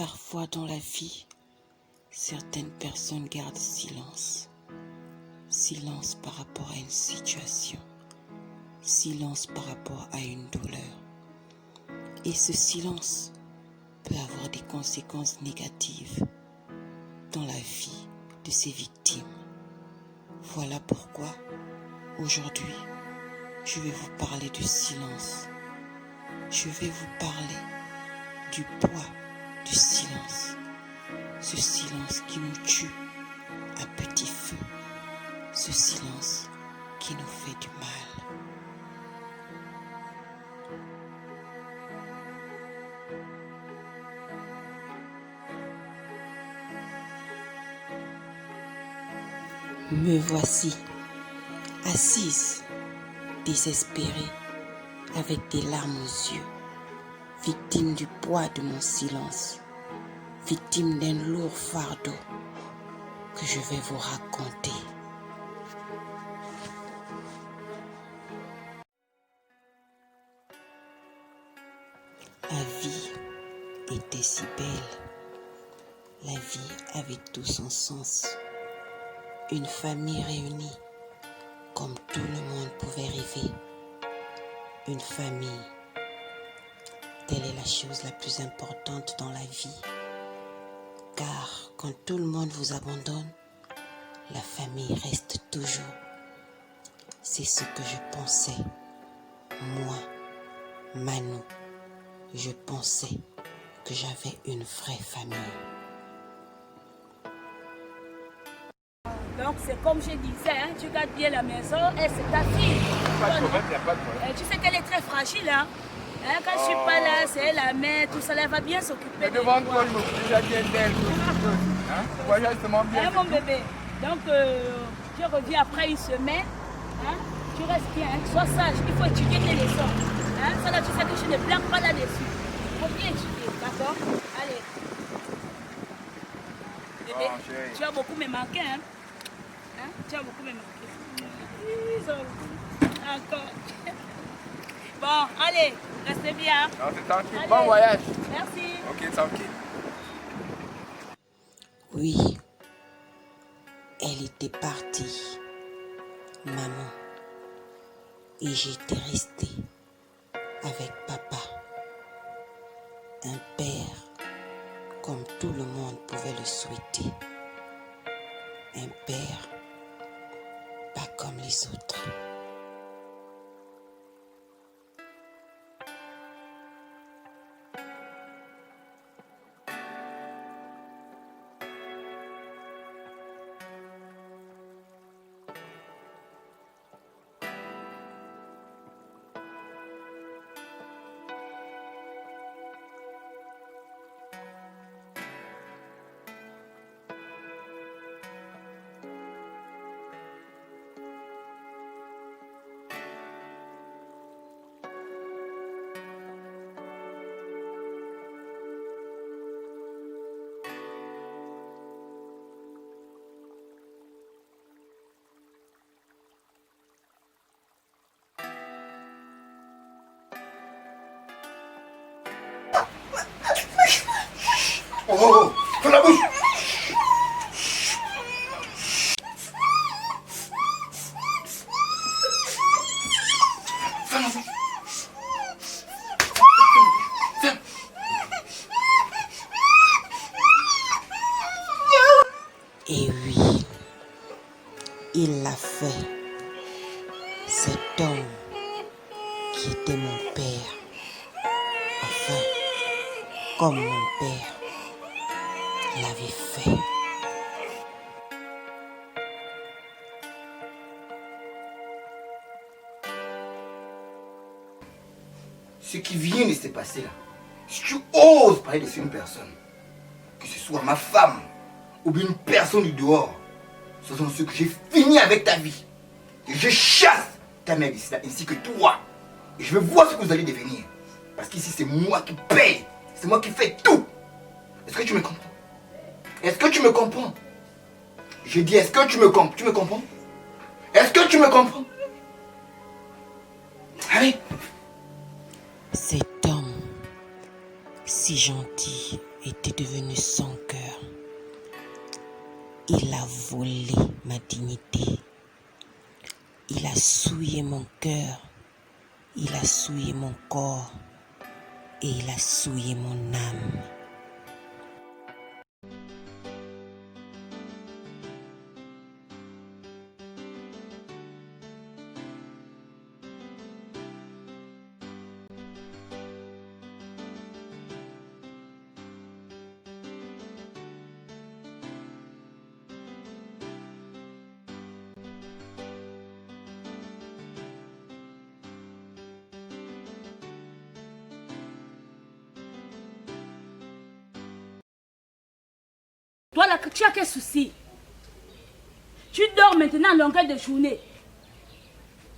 Parfois dans la vie, certaines personnes gardent silence. Silence par rapport à une situation. Silence par rapport à une douleur. Et ce silence peut avoir des conséquences négatives dans la vie de ces victimes. Voilà pourquoi, aujourd'hui, je vais vous parler du silence. Je vais vous parler du poids du silence. Ce silence qui nous tue à petit feu. Ce silence qui nous fait du mal. Me voici, assise, désespérée, avec des larmes aux yeux, victime du poids de mon silence, victime d'un lourd fardeau que je vais vous raconter. La vie était si belle, la vie avait tout son sens. Une famille réunie, comme tout le monde pouvait rêver. Une famille, telle est la chose la plus importante dans la vie. Car quand tout le monde vous abandonne, la famille reste toujours. C'est ce que je pensais. Moi, Manu, je pensais que j'avais une vraie famille. Donc c'est comme je disais, hein, tu gardes bien la maison et c'est ta fille. Pas de problème, il n'y a pas de problème. Tu sais qu'elle est très fragile. Hein? Quand je suis pas là, c'est elle la mère, tout ça, elle va bien s'occuper. Mais devant toi, je m'occupe déjà bien d'elle. Hein? Tu vois justement bien. Hein, mon bébé. Donc je reviens après une semaine. Hein? Tu restes bien, hein? Sois sage, il faut étudier tes leçons. Hein? Ça là, tu sais que je ne blague pas là-dessus. Il faut bien étudier, d'accord? Allez. Bébé, tu as beaucoup me manqué, hein? Tu as beaucoup me manqué. Encore. Bon, allez, restez bien. Non, c'est tranquille. Allez. Bon voyage. Merci. Ok, tranquille. Oui, elle était partie, maman, et j'étais restée avec papa, un père comme tout le monde pouvait le souhaiter, un père pas comme les autres. Oh, ferme la bouche. Ferme la bouche. Ferme. Et oui, il l'a fait. Cet homme qui était mon père. Enfin, comme mon père l'avait fait. Ce qui vient de se passer là, si tu oses parler de une personne, que ce soit ma femme ou bien une personne du dehors, ce sont ceux que j'ai fini avec ta vie. Et je chasse ta mère d'ici là, ainsi que toi. Et je veux voir ce que vous allez devenir. Parce qu'ici c'est moi qui paye. C'est moi qui fais tout. Est-ce que tu me comprends? Est-ce que tu me comprends? Je dis, est-ce que tu me comprends? Tu me comprends? Est-ce que tu me comprends? Allez. Cet homme si gentil, était devenu sans cœur. Il a volé ma dignité. Il a souillé mon cœur. Il a souillé mon corps. Et il a souillé mon âme. Toi là, tu as quel souci? Tu dors maintenant en longueur de journée.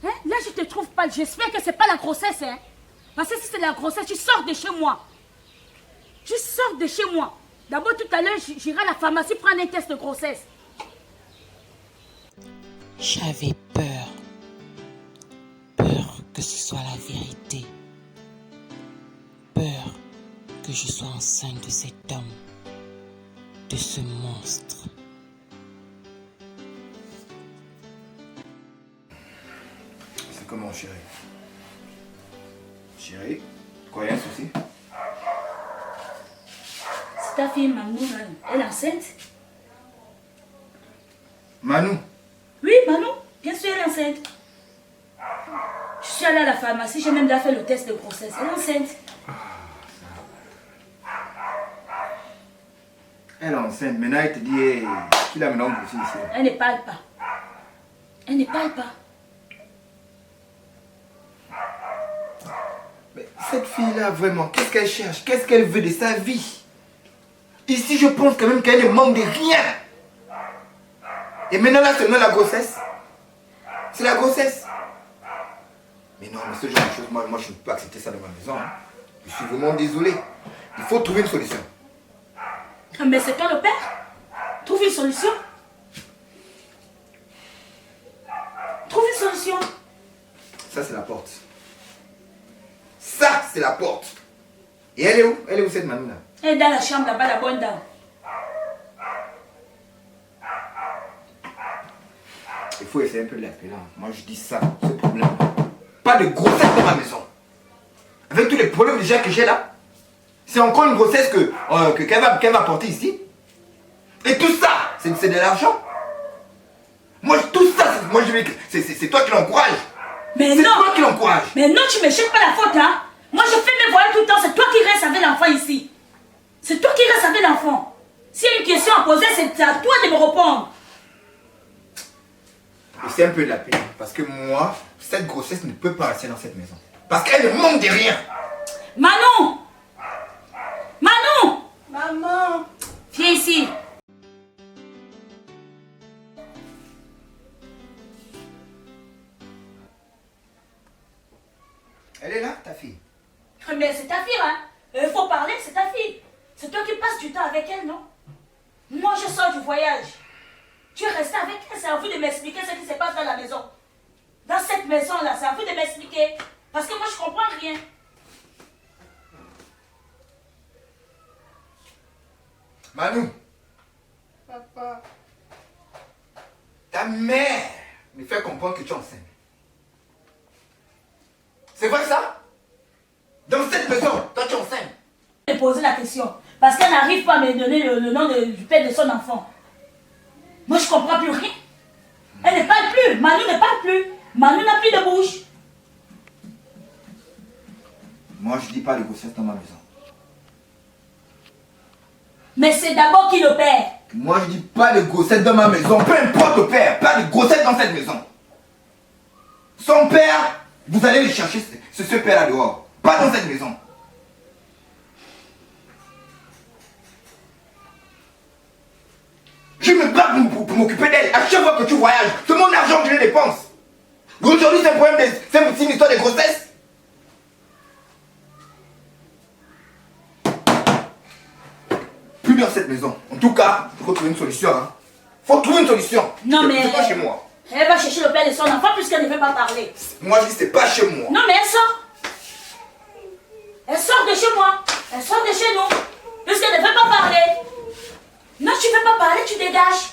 Hein? Là, je ne te trouve pas. J'espère que ce n'est pas la grossesse. Hein? Parce que si c'est la grossesse, tu sors de chez moi. Tu sors de chez moi. D'abord, tout à l'heure, j'irai à la pharmacie prendre un test de grossesse. J'avais peur. Peur que ce soit la vérité. Peur que je sois enceinte de cet homme. De ce monstre. C'est comment, chérie? Chérie, quoi, y a un souci? C'est ta fille Manu, elle est enceinte? Manu? Oui, Manu, bien sûr, elle est enceinte. Je suis allée à la pharmacie, j'ai même déjà fait le test de grossesse. Elle est enceinte. Elle est enceinte. Maintenant, elle te dit hey, qu'il a maintenant grossi ici. Elle ne parle pas. Elle ne parle pas. Mais cette fille-là, vraiment, qu'est-ce qu'elle cherche? Qu'est-ce qu'elle veut de sa vie? Ici, je pense quand même qu'elle ne manque de rien. Et maintenant, là, c'est la grossesse. C'est la grossesse. Mais non, mais ce genre de choses, moi je ne peux pas accepter ça dans ma maison. Hein. Je suis vraiment désolé. Il faut trouver une solution. Mais c'est toi le père? Trouve une solution. Trouve une solution. Ça, c'est la porte. Ça, c'est la porte. Et elle est où? Elle est où cette Manu-là? Elle est dans la chambre là-bas, la bonne dame. Il faut essayer un peu de l'appeler. Moi, je dis ça, ce problème. Pas de grossesse dans ma maison. Avec tous les problèmes déjà que j'ai là, c'est encore une grossesse qu'elle va porter ici. Et tout ça, c'est de l'argent. Moi, tout ça, c'est toi qui l'encourage. Mais c'est non. toi qui l'encourage. Mais non, tu ne me jettes pas la faute, hein. Moi, je fais mes voyages tout le temps. C'est toi qui restes avec l'enfant ici. C'est toi qui restes avec l'enfant. S'il y a une question à poser, c'est à toi de me répondre. Essaie un peu de la paix. Parce que moi, cette grossesse ne peut pas rester dans cette maison. Parce qu'elle ne manque de rien. Manon! Manon! Maman! Viens ici. Elle est là, ta fille. Mais c'est ta fille, hein. Il faut parler, c'est ta fille. C'est toi qui passes du temps avec elle, non? Moi, je sors du voyage. Tu es resté avec elle, c'est à vous de m'expliquer ce qui se passe dans la maison. Dans cette maison-là, c'est à vous de m'expliquer. Parce que moi, je comprends rien. Manu. Papa. Ta mère me fait comprendre que tu es enceinte. C'est vrai ça? Dans cette maison, toi tu es enceinte. Je vais poser la question. Parce qu'elle n'arrive pas à me donner le nom du père de son enfant. Moi, je ne comprends plus rien. Elle ne parle plus. Manu ne parle plus. Manu n'a plus de bouche. Moi, je dis pas de grossesse dans ma maison. Mais c'est d'abord qui le père. Moi, je dis pas de grossesse dans ma maison. Peu importe le père, pas de grossesse dans cette maison. Son père, vous allez le chercher, ce père-là dehors. Pas dans cette maison. Je me bats pour m'occuper d'elle. À chaque fois que tu voyages, c'est mon argent que je dépense. Aujourd'hui, c'est un problème, c'est une histoire de grossesse. Plus dans cette maison. En tout cas, il faut trouver une solution. Hein. Faut trouver une solution. Non, mais. C'est pas chez moi. Elle va chercher le père de son enfant puisqu'elle ne veut pas parler. Moi, je dis c'est pas chez moi. Non, mais elle sort. Elle sort de chez moi. Elle sort de chez nous. Puisqu'elle ne veut pas parler. Non, tu ne veux pas parler, tu dégages.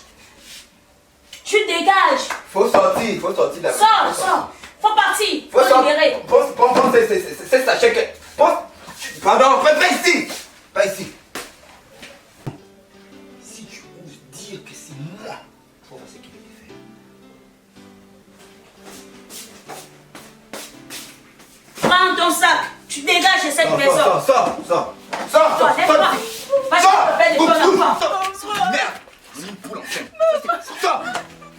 Tu dégages. Faut sortir de la Sors, sors. Faut partir. Faut Faut libérer. Pense, c'est sachet que... Pense... Pardon, pas ici. Pas ici. Si tu oses dire que c'est moi, faut voir ce qu'il veut faire. Prends ton sac. Tu dégages de cette maison. Sors. Toi, laisse-moi. Va te de ton enfant. Merde. C'est une poule en chaîne. Sors.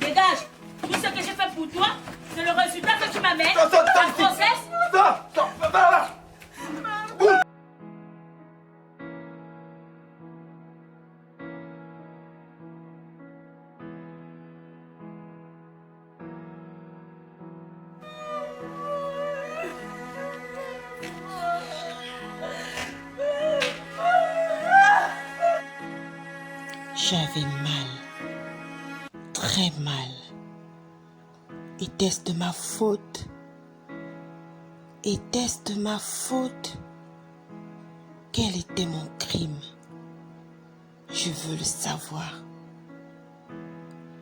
Dégage. Tout ce que j'ai fait pour toi, c'est le résultat que tu m'amènes. Sors. Ta grossesse. Sors. Va là. J'avais mal, très mal. Était-ce de ma faute? Était-ce de ma faute? Quel était mon crime? Je veux le savoir.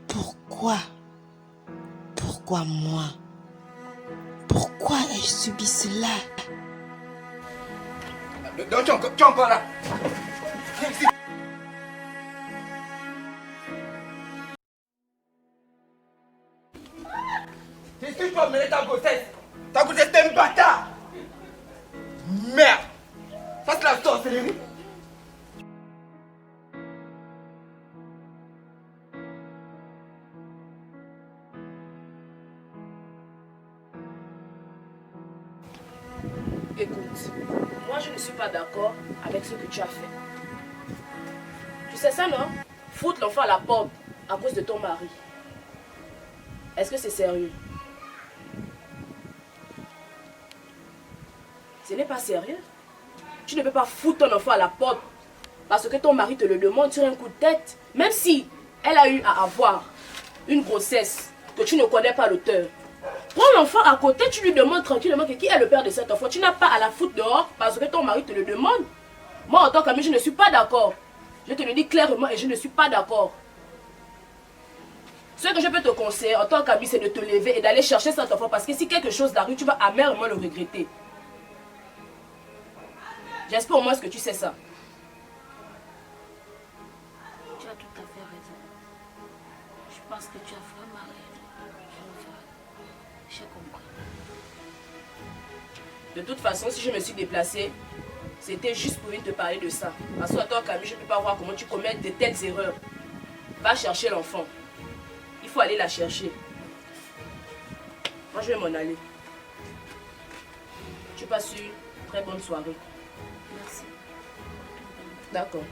Pourquoi? Pourquoi moi? Pourquoi ai-je subi cela? Donc tu es encore là. Viens ici. Est-ce que tu peux mener ta grossesse? Ta grossesse, t'es un bâtard. Merde. Ça, c'est la sorcellerie. Écoute, moi je ne suis pas d'accord avec ce que tu as fait. Tu sais ça, non? Foutre l'enfant à la porte à cause de ton mari. Est-ce que c'est sérieux? Ce n'est pas sérieux. Tu ne peux pas foutre ton enfant à la porte parce que ton mari te le demande sur un coup de tête. Même si elle a eu à avoir une grossesse que tu ne connais pas l'auteur. Prends l'enfant à côté, tu lui demandes tranquillement que qui est le père de cet enfant. Tu n'as pas à la foutre dehors parce que ton mari te le demande. Moi, en tant qu'ami, je ne suis pas d'accord. Je te le dis clairement et je ne suis pas d'accord. Ce que je peux te conseiller en tant qu'ami, c'est de te lever et d'aller chercher cet enfant parce que si quelque chose t'arrive, tu vas amèrement le regretter. J'espère au moins que tu sais ça. Tu as tout à fait raison. Je pense que tu as vraiment raison. J'ai compris. De toute façon, si je me suis déplacée, c'était juste pour venir te parler de ça. Parce qu'en tant qu'ami, je ne peux pas voir comment tu commets de telles erreurs. Va chercher l'enfant. Il faut aller la chercher. Moi, je vais m'en aller. Tu passes une très bonne soirée. Merci. D'accord.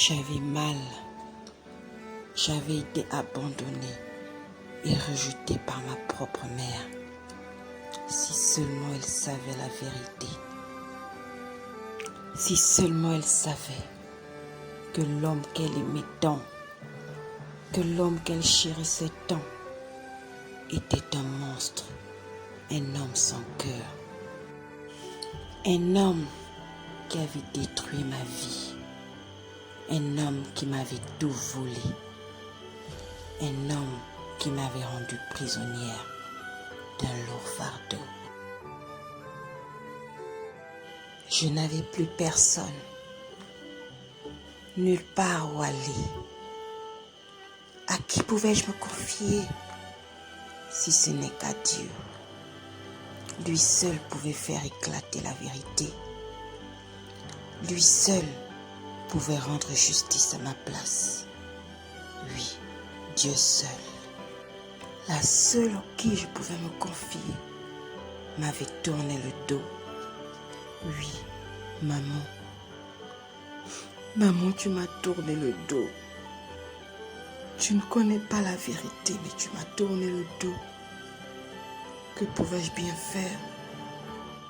J'avais mal. J'avais été abandonnée et rejetée par ma propre mère. Si seulement elle savait la vérité. Si seulement elle savait que l'homme qu'elle aimait tant, que l'homme qu'elle chérissait tant, était un monstre, un homme sans cœur. Un homme qui avait détruit ma vie. Un homme qui m'avait tout volé. Un homme qui m'avait rendue prisonnière d'un lourd fardeau. Je n'avais plus personne, nulle part où aller. À qui pouvais-je me confier si ce n'est qu'à Dieu? Lui seul pouvait faire éclater la vérité. Lui seul pouvait rendre justice à ma place. Oui, Dieu seul. La seule en qui je pouvais me confier m'avait tourné le dos. Oui, maman. Maman, tu m'as tourné le dos. Tu ne connais pas la vérité, mais tu m'as tourné le dos. Que pouvais-je bien faire?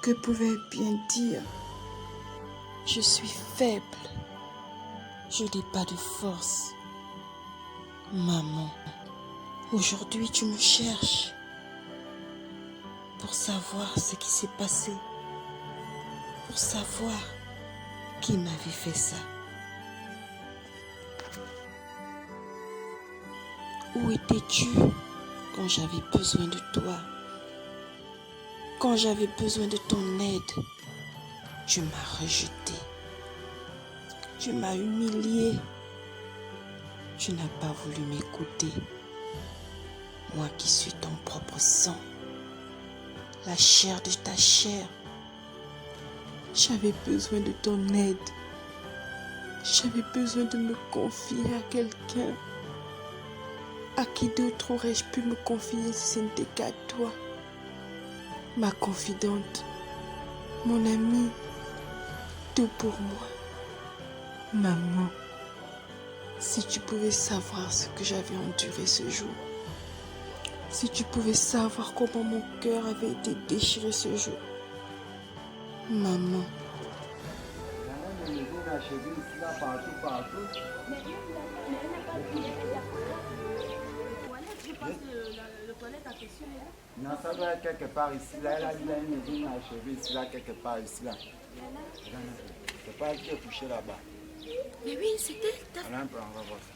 Que pouvais-je bien dire? Je suis faible. Je n'ai pas de force. Maman, aujourd'hui tu me cherches pour savoir ce qui s'est passé, pour savoir qui m'avait fait ça. Où étais-tu quand j'avais besoin de toi? Quand j'avais besoin de ton aide, tu m'as rejeté. Tu m'as humilié. Tu n'as pas voulu m'écouter. Moi qui suis ton propre sang, la chair de ta chair. J'avais besoin de ton aide. J'avais besoin de me confier à quelqu'un. À qui d'autre aurais-je pu me confier si ce n'était qu'à toi? Ma confidente, mon amie, tout pour moi. Maman, si tu pouvais savoir ce que j'avais enduré ce jour, si tu pouvais savoir comment mon cœur avait été déchiré ce jour. Maman. Non, ça doit être quelque part ici. Là, elle a dit une maison inachevée ici, là, quelque part ici, là. C'est pas elle qui est couchée là-bas. Mais oui, c'était... Allez un peu, on va voir ça.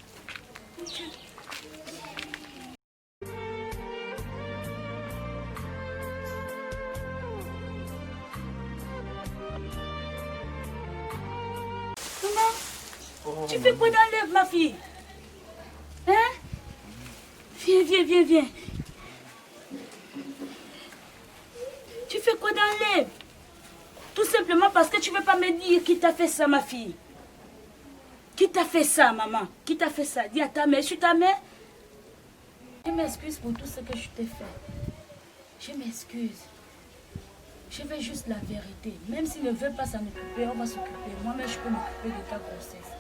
Maman, tu fais quoi dans l'œuvre, ma fille? Hein? Viens, viens, viens, viens. Tu fais quoi dans l'œuvre? Tout simplement parce que tu ne veux pas me dire qui t'a fait ça, ma fille. Qui t'a fait ça, maman? Qui t'a fait ça? Dis à ta mère, je suis ta mère. Je m'excuse pour tout ce que je t'ai fait. Je m'excuse. Je veux juste la vérité. Même s'il ne veut pas s'en occuper, on va s'occuper. Moi-même, je peux m'occuper de ta grossesse.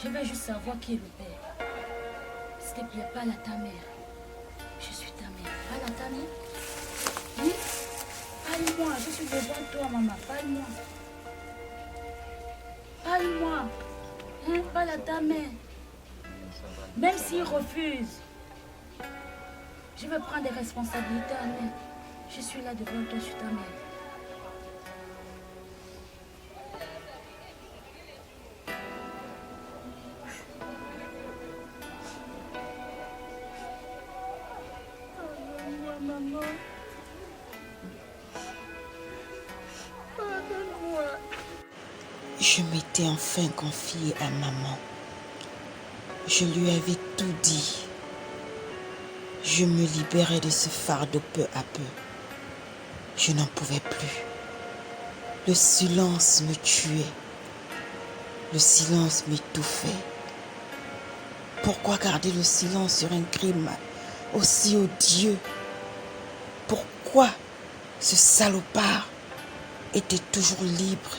Je veux juste savoir qui est le père. S'il te plaît, parle à ta mère. Je suis ta mère. Parle à ta mère. Oui? Parle-moi. Je suis devant toi, maman. Parle-moi. Parle-moi. Hein? Parle à ta mère. Même s'il refuse, je vais prendre des responsabilités à mère. Je suis là devant toi, je suis ta mère. Pardonne-moi, maman. Pardonne-moi. Je m'étais enfin confiée à maman. Je lui avais tout dit. Je me libérais de ce fardeau peu à peu. Je n'en pouvais plus. Le silence me tuait. Le silence m'étouffait. Pourquoi garder le silence sur un crime aussi odieux? Pourquoi ce salopard était toujours libre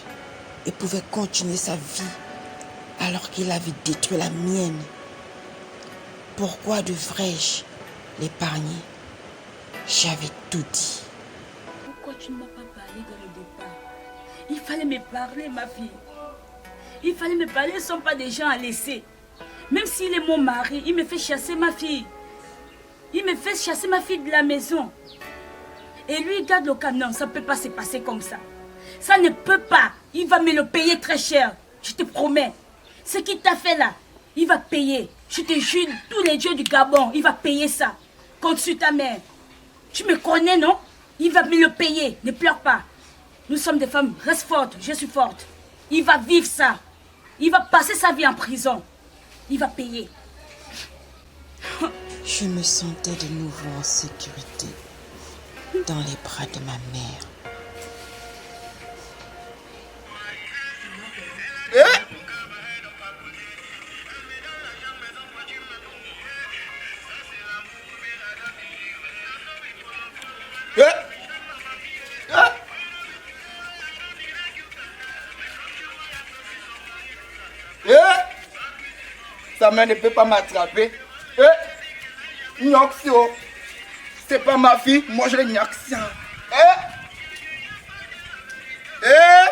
et pouvait continuer sa vie alors qu'il avait détruit la mienne. Pourquoi devrais-je l'épargner? J'avais tout dit. Pourquoi tu ne m'as pas parlé dans le départ? Il fallait me parler, ma fille. Il fallait me parler, ils ne sont pas des gens à laisser. Même s'il est mon mari, il me fait chasser ma fille. Il me fait chasser ma fille de la maison. Et lui, il garde le canon. Ça ne peut pas se passer comme ça. Ça ne peut pas. Il va me le payer très cher. Je te promets. Ce qu'il t'a fait là, il va payer. Je te jure, tous les dieux du Gabon, il va payer ça. Compte sur ta mère. Tu me connais, non? Il va me le payer. Ne pleure pas. Nous sommes des femmes. Reste forte. Je suis forte. Il va vivre ça. Il va passer sa vie en prison. Il va payer. Je me sentais de nouveau en sécurité dans les bras de ma mère. Sa main ne peut pas m'attraper. Nyoxio, c'est pas ma fille, moi je l'ai Nyoxia.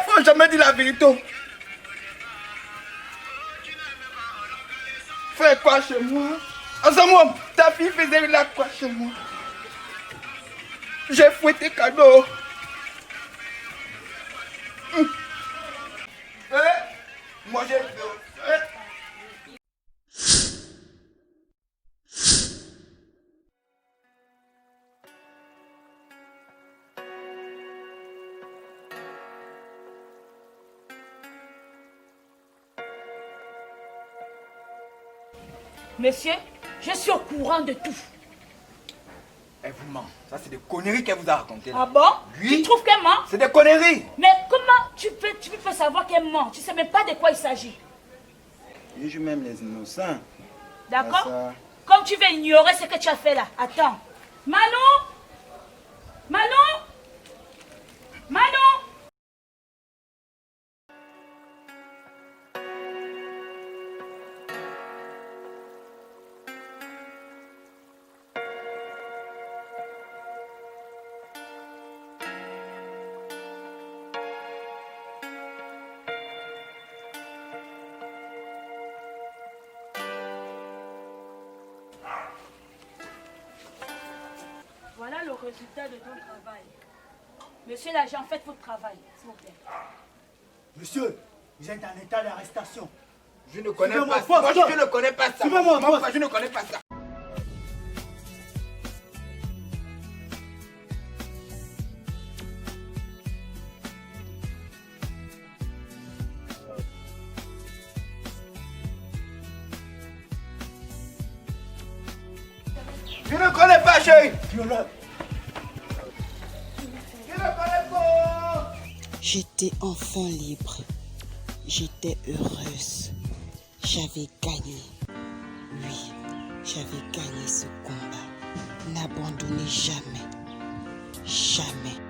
Faut jamais dire la vérité. Fais quoi chez moi? Ensemble, ta fille faisait là quoi chez moi? J'ai fouetté cadeau. Moi j'ai... Monsieur, je suis au courant de tout. Elle vous ment. Ça, c'est des conneries qu'elle vous a racontées. Ah bon? Oui. Tu trouves qu'elle ment? C'est des conneries. Mais comment tu peux savoir qu'elle ment? Tu ne sais même pas de quoi il s'agit. Je joue même les innocents. D'accord? Ah, ça. Comme tu veux ignorer ce que tu as fait là. Attends. Manon? Manon? Manon? Voilà le résultat de ton travail. Monsieur l'agent, faites votre travail, s'il vous plaît. Monsieur, vous êtes en état d'arrestation. Je ne connais Suivez-moi, pas ça. force, Moi, stop. je ne connais pas ça. Suivez-moi, Moi, force. je ne connais pas ça. Je ne connais pas, chérie. Violeur. Je ne connais pas. J'étais enfin libre. J'étais heureuse. J'avais gagné. Oui, j'avais gagné ce combat. N'abandonnez jamais. Jamais.